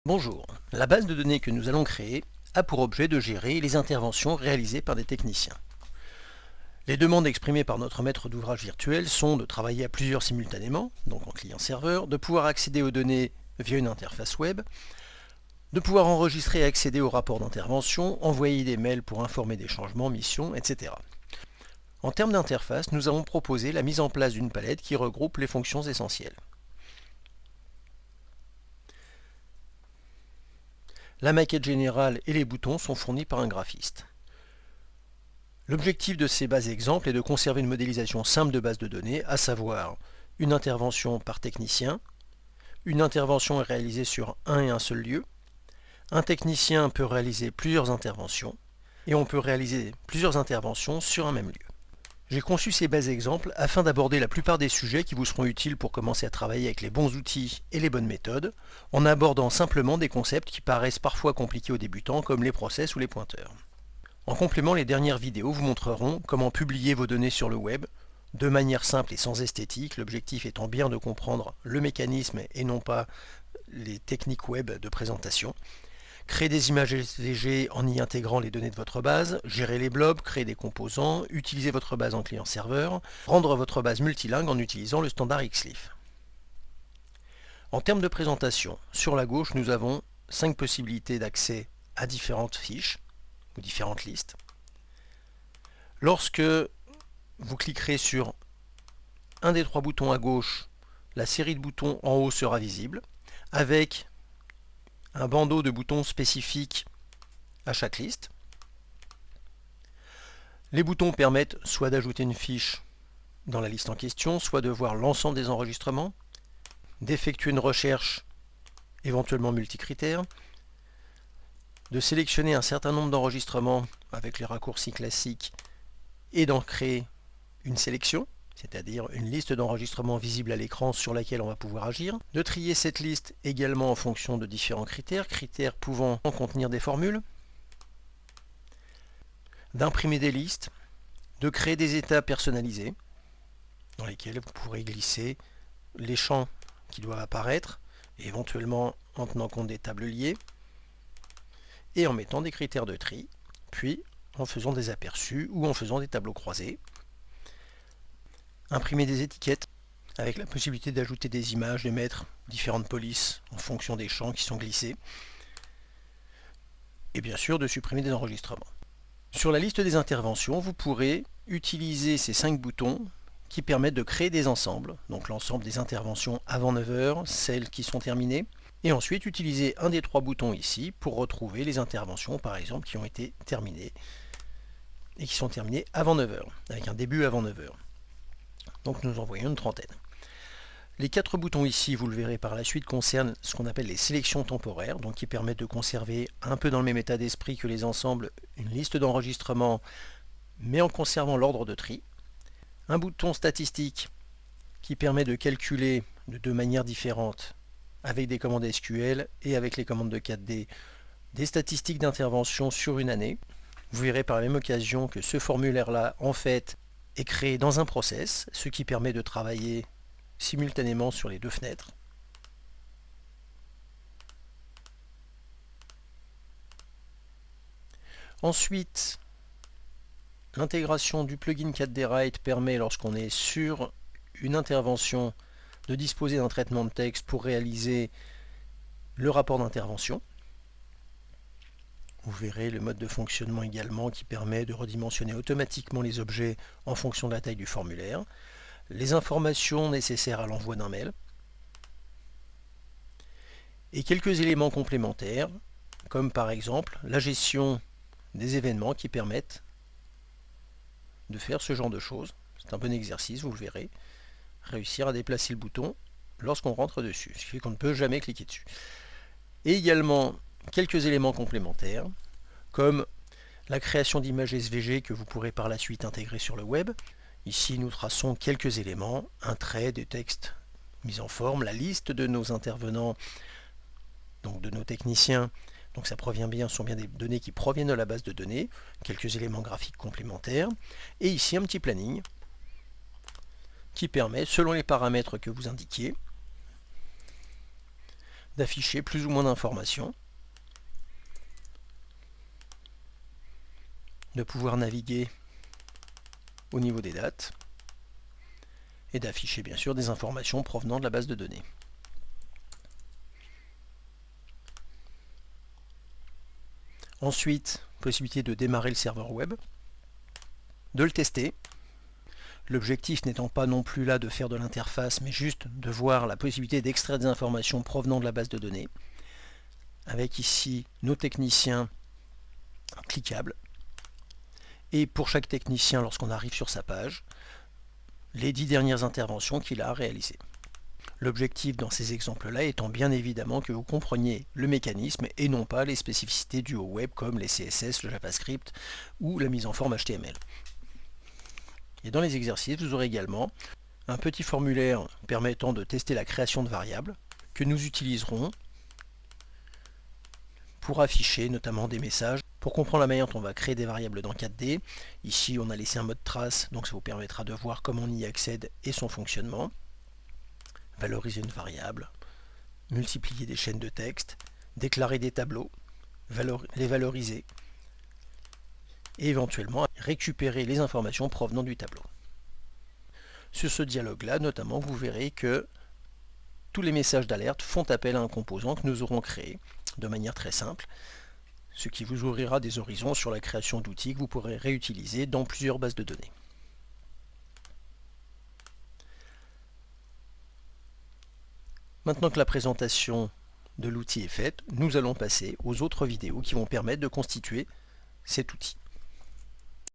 Bonjour, la base de données que nous allons créer a pour objet de gérer les interventions réalisées par des techniciens. Les demandes exprimées par notre maître d'ouvrage virtuel sont de travailler à plusieurs simultanément, donc en client-serveur, de pouvoir accéder aux données via une interface web, de pouvoir enregistrer et accéder aux rapports d'intervention, envoyer des mails pour informer des changements, missions, etc. En termes d'interface, nous avons proposé la mise en place d'une palette qui regroupe les fonctions essentielles. La maquette générale et les boutons sont fournis par un graphiste. L'objectif de ces bases exemples est de conserver une modélisation simple de base de données, à savoir une intervention par technicien, une intervention est réalisée sur un et un seul lieu, un technicien peut réaliser plusieurs interventions, et on peut réaliser plusieurs interventions sur un même lieu. J'ai conçu ces bases exemples afin d'aborder la plupart des sujets qui vous seront utiles pour commencer à travailler avec les bons outils et les bonnes méthodes, en abordant simplement des concepts qui paraissent parfois compliqués aux débutants comme les process ou les pointeurs. En complément, les dernières vidéos vous montreront comment publier vos données sur le web, de manière simple et sans esthétique, l'objectif étant bien de comprendre le mécanisme et non pas les techniques web de présentation. Créer des images SVG en y intégrant les données de votre base, gérer les blobs, créer des composants, utiliser votre base en client-serveur, rendre votre base multilingue en utilisant le standard Xleaf. En termes de présentation, sur la gauche, nous avons 5 possibilités d'accès à différentes fiches ou différentes listes. Lorsque vous cliquerez sur un des 3 boutons à gauche, la série de boutons en haut sera visible, avec un bandeau de boutons spécifiques à chaque liste. Les boutons permettent soit d'ajouter une fiche dans la liste en question, soit de voir l'ensemble des enregistrements, d'effectuer une recherche éventuellement multicritère, de sélectionner un certain nombre d'enregistrements avec les raccourcis classiques et d'en créer une sélection, c'est-à-dire une liste d'enregistrements visible à l'écran sur laquelle on va pouvoir agir, de trier cette liste également en fonction de différents critères, critères pouvant contenir des formules, d'imprimer des listes, de créer des états personnalisés dans lesquels vous pourrez glisser les champs qui doivent apparaître, éventuellement en tenant compte des tables liées, et en mettant des critères de tri, puis en faisant des aperçus ou en faisant des tableaux croisés. Imprimer des étiquettes avec la possibilité d'ajouter des images, de mettre différentes polices en fonction des champs qui sont glissés, et bien sûr de supprimer des enregistrements. Sur la liste des interventions, vous pourrez utiliser ces 5 boutons qui permettent de créer des ensembles, donc l'ensemble des interventions avant 9 heures, celles qui sont terminées, et ensuite utiliser un des 3 boutons ici pour retrouver les interventions par exemple qui ont été terminées et qui sont terminées avant 9 heures, avec un début avant 9 heures. Donc nous en voyons une trentaine. Les 4 boutons ici, vous le verrez par la suite, concernent ce qu'on appelle les sélections temporaires, donc qui permettent de conserver un peu dans le même état d'esprit que les ensembles une liste d'enregistrement, mais en conservant l'ordre de tri. Un bouton statistique qui permet de calculer de 2 manières différentes, avec des commandes SQL et avec les commandes de 4D, des statistiques d'intervention sur une année. Vous verrez par la même occasion que ce formulaire-là, en fait, est créé dans un process, ce qui permet de travailler simultanément sur les 2 fenêtres. Ensuite, l'intégration du plugin 4D Write permet, lorsqu'on est sur une intervention, de disposer d'un traitement de texte pour réaliser le rapport d'intervention. Vous verrez le mode de fonctionnement également qui permet de redimensionner automatiquement les objets en fonction de la taille du formulaire, les informations nécessaires à l'envoi d'un mail, et quelques éléments complémentaires, comme par exemple la gestion des événements qui permettent de faire ce genre de choses. C'est un bon exercice, vous le verrez. Réussir à déplacer le bouton lorsqu'on rentre dessus, ce qui fait qu'on ne peut jamais cliquer dessus. Et également quelques éléments complémentaires, comme la création d'images SVG que vous pourrez par la suite intégrer sur le web. Ici, nous traçons quelques éléments, un trait, des textes mis en forme, la liste de nos intervenants, donc de nos techniciens. Donc ça provient bien, ce sont bien des données qui proviennent de la base de données, quelques éléments graphiques complémentaires, et ici un petit planning qui permet, selon les paramètres que vous indiquiez, d'afficher plus ou moins d'informations, de pouvoir naviguer au niveau des dates et d'afficher bien sûr des informations provenant de la base de données. Ensuite, possibilité de démarrer le serveur web, de le tester. L'objectif n'étant pas non plus là de faire de l'interface, mais juste de voir la possibilité d'extraire des informations provenant de la base de données, avec ici nos techniciens cliquables. Et pour chaque technicien, lorsqu'on arrive sur sa page, les 10 dernières interventions qu'il a réalisées. L'objectif dans ces exemples-là étant bien évidemment que vous compreniez le mécanisme et non pas les spécificités dues au web comme les CSS, le JavaScript ou la mise en forme HTML. Et dans les exercices, vous aurez également un petit formulaire permettant de tester la création de variables que nous utiliserons pour afficher notamment des messages. Pour comprendre la manière dont on va créer des variables dans 4D, ici on a laissé un mode trace, donc ça vous permettra de voir comment on y accède et son fonctionnement. Valoriser une variable, multiplier des chaînes de texte, déclarer des tableaux, les valoriser et éventuellement récupérer les informations provenant du tableau. Sur ce dialogue-là, notamment, vous verrez que tous les messages d'alerte font appel à un composant que nous aurons créé de manière très simple, ce qui vous ouvrira des horizons sur la création d'outils que vous pourrez réutiliser dans plusieurs bases de données. Maintenant que la présentation de l'outil est faite, nous allons passer aux autres vidéos qui vont permettre de constituer cet outil.